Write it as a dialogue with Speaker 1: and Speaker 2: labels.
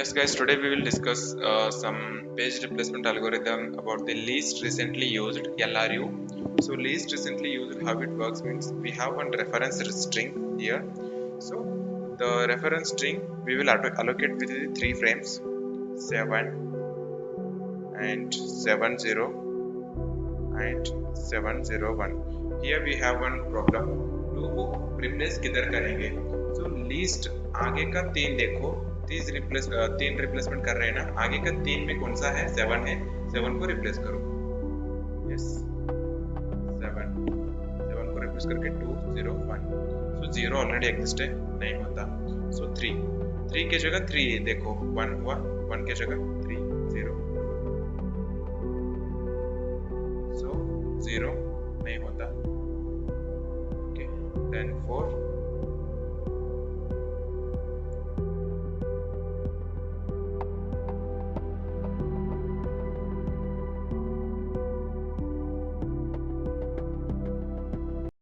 Speaker 1: Yes guys, today we will discuss some page replacement algorithm about the least recently used LRU. So least recently used, how it works means we have one reference string here. So the reference string we will allocate with the 3 frames 7 and 70 and 701. Here we have one problem, 2 को replace किधर करेंगे. So least आगे का 3 देखो, 3 replacement कर रहे हैं ना, आगे का 3 में कौन सा है, 7 है, 7 को रिप्लेस करो. यस 7 को रिप्लेस करके 2 0 1. सो 0 ऑलरेडी एग्जिस्ट है, नहीं होता. सो 3 के जगह 3 देखो, 1 हुआ, 1 के जगह 3 0. सो 0 नहीं होता. Okay then 4